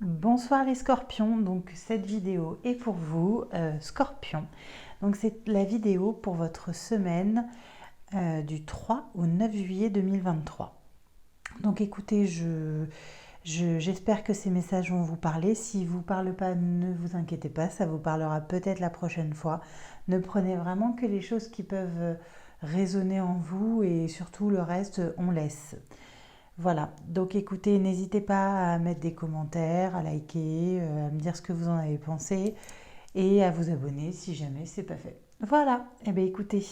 Bonsoir les scorpions, donc cette vidéo est pour vous, scorpions. Donc c'est la vidéo pour votre semaine du 3 au 9 juillet 2023. Donc écoutez, j'espère que ces messages vont vous parler. S'ils ne vous parlent pas, ne vous inquiétez pas, ça vous parlera peut-être la prochaine fois. Ne prenez vraiment que les choses qui peuvent résonner en vous et surtout le reste, on laisse. Voilà, donc écoutez, n'hésitez pas à mettre des commentaires, à liker, à me dire ce que vous en avez pensé et à vous abonner si jamais c'est pas fait. Voilà, et bien écoutez,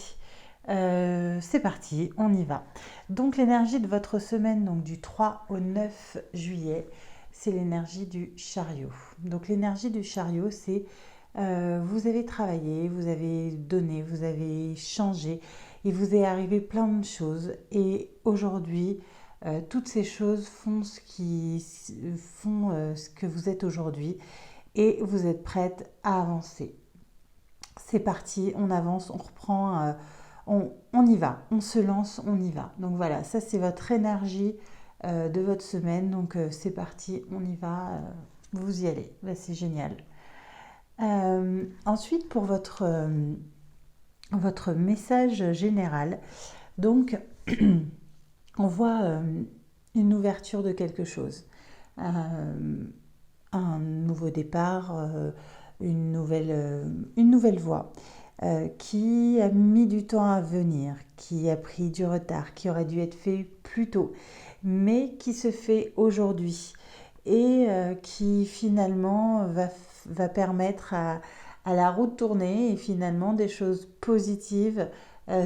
c'est parti, on y va. Donc l'énergie de votre semaine, donc du 3 au 9 juillet, c'est l'énergie du chariot. Donc l'énergie du chariot, c'est vous avez travaillé, vous avez donné, vous avez changé, il vous est arrivé plein de choses et aujourd'hui, toutes ces choses font ce que vous êtes aujourd'hui et vous êtes prête à avancer. C'est parti, on avance, on reprend, on y va, on se lance, on y va. Donc voilà, ça c'est votre énergie de votre semaine. Donc c'est parti, on y va, vous y allez. Bah, c'est génial. Ensuite, pour votre message général, donc on voit une ouverture de quelque chose, un nouveau départ, une nouvelle voie qui a mis du temps à venir, qui a pris du retard, qui aurait dû être fait plus tôt, mais qui se fait aujourd'hui et qui finalement va permettre à la roue de tourner et finalement des choses positives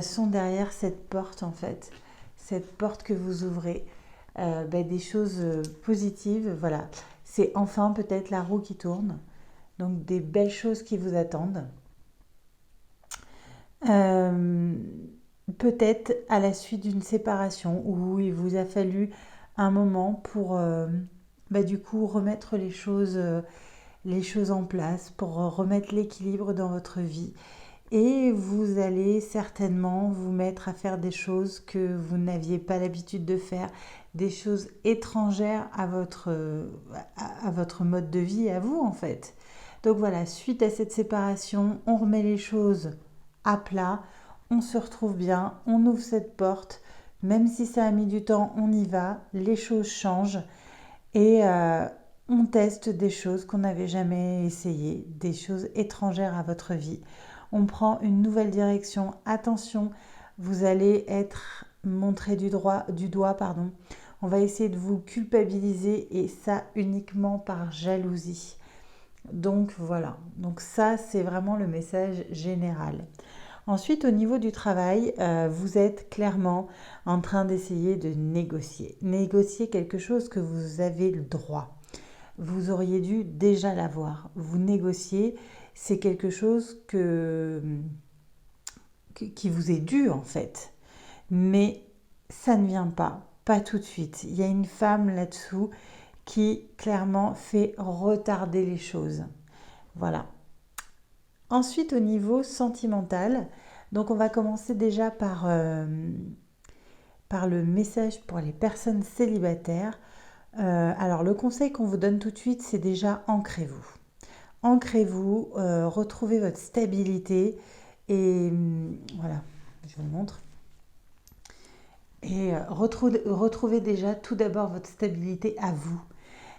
sont derrière cette porte en fait, cette porte que vous ouvrez, des choses positives, voilà. C'est enfin peut-être la roue qui tourne, donc des belles choses qui vous attendent. Euh, Peut-être à la suite d'une séparation où il vous a fallu un moment pour du coup remettre les choses en place, pour remettre l'équilibre dans votre vie. Et vous allez certainement vous mettre à faire des choses que vous n'aviez pas l'habitude de faire, des choses étrangères à votre mode de vie, à vous en fait. Donc voilà, suite à cette séparation, on remet les choses à plat, on se retrouve bien, on ouvre cette porte, même si ça a mis du temps, on y va, les choses changent et on teste des choses qu'on n'avait jamais essayées, des choses étrangères à votre vie. On prend une nouvelle direction. Attention, vous allez être montré du doigt, pardon. On va essayer de vous culpabiliser et ça uniquement par jalousie. Donc voilà, donc ça c'est vraiment le message général. Ensuite, au niveau du travail, vous êtes clairement en train d'essayer de négocier. Négocier quelque chose que vous avez le droit. Vous auriez dû déjà l'avoir. Vous négociez, c'est quelque chose qui vous est dû en fait. Mais ça ne vient pas tout de suite. Il y a une femme là-dessous qui clairement fait retarder les choses. Voilà. Ensuite, au niveau sentimental, donc on va commencer déjà par le message pour les personnes célibataires. Alors le conseil qu'on vous donne tout de suite, c'est déjà ancrez-vous. Ancrez-vous, retrouvez votre stabilité et voilà, je vous le montre. Et retrouvez déjà tout d'abord votre stabilité à vous.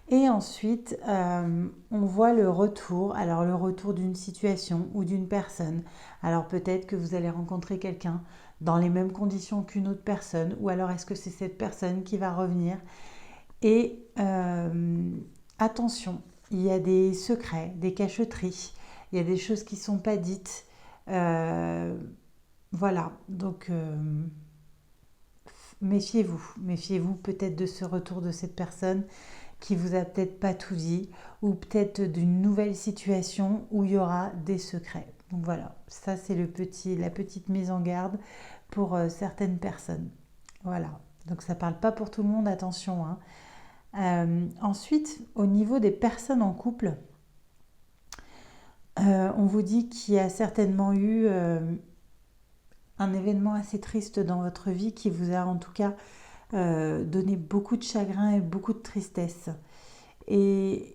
Et ensuite, on voit le retour, alors le retour d'une situation ou d'une personne. Alors peut-être que vous allez rencontrer quelqu'un dans les mêmes conditions qu'une autre personne, ou alors est-ce que c'est cette personne qui va revenir. Et attention, il y a des secrets, des cachotteries, il y a des choses qui ne sont pas dites. Voilà, donc méfiez-vous peut-être de ce retour de cette personne qui vous a peut-être pas tout dit, ou peut-être d'une nouvelle situation où il y aura des secrets. Donc voilà, ça c'est la petite mise en garde pour certaines personnes. Voilà, donc ça parle pas pour tout le monde, attention, hein. Ensuite, au niveau des personnes en couple, on vous dit qu'il y a certainement eu un événement assez triste dans votre vie qui vous a en tout cas donné beaucoup de chagrin et beaucoup de tristesse. Et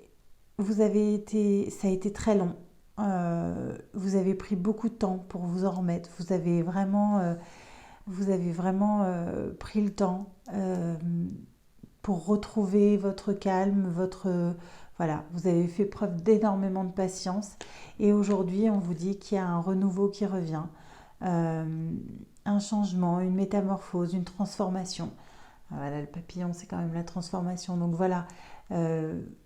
ça a été très long. Vous avez pris beaucoup de temps pour vous en remettre. Vous avez vraiment pris le temps pour retrouver votre calme, voilà, vous avez fait preuve d'énormément de patience. Et aujourd'hui, on vous dit qu'il y a un renouveau qui revient, euh, un changement, une métamorphose, une transformation. Voilà, le papillon, c'est quand même la transformation. Donc voilà,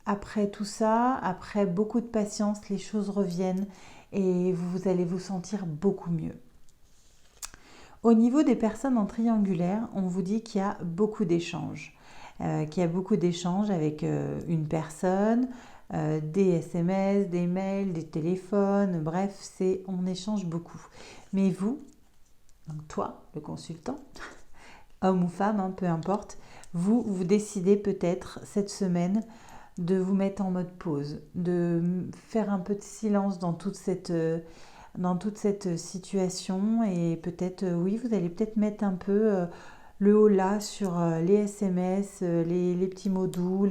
après tout ça, après beaucoup de patience, les choses reviennent et vous allez vous sentir beaucoup mieux. Au niveau des personnes en triangulaire, on vous dit qu'il y a beaucoup d'échanges. Qu'il y a beaucoup d'échanges avec une personne, des SMS, des mails, des téléphones, bref, on échange beaucoup. Mais vous, donc toi, le consultant, homme ou femme, hein, peu importe, vous décidez peut-être cette semaine de vous mettre en mode pause, de faire un peu de silence dans toute cette situation et peut-être, oui, vous allez peut-être mettre un peu le haut là sur les SMS, les petits mots doux,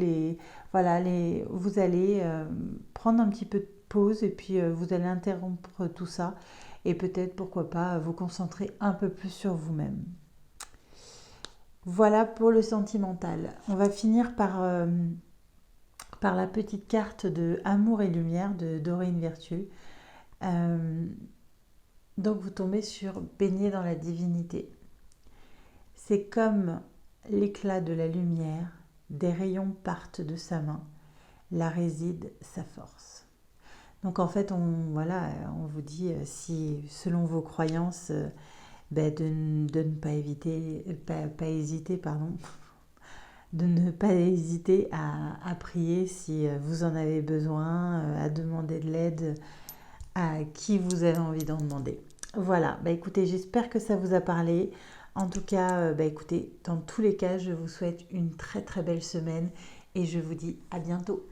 voilà, vous allez prendre un petit peu de pause et puis vous allez interrompre tout ça et peut-être, pourquoi pas, vous concentrer un peu plus sur vous-même. Voilà pour le sentimental. On va finir par la petite carte de Amour et Lumière de Dorine Virtue. Euh, donc vous tombez sur Baigner dans la divinité. C'est comme l'éclat de la lumière, des rayons partent de sa main, là réside sa force. Donc en fait, on vous dit, si selon vos croyances, de ne pas hésiter, pardon, de ne pas hésiter à prier si vous en avez besoin, à demander de l'aide à qui vous avez envie d'en demander. Voilà, écoutez, j'espère que ça vous a parlé. En tout cas, écoutez, dans tous les cas, je vous souhaite une très très belle semaine et je vous dis à bientôt.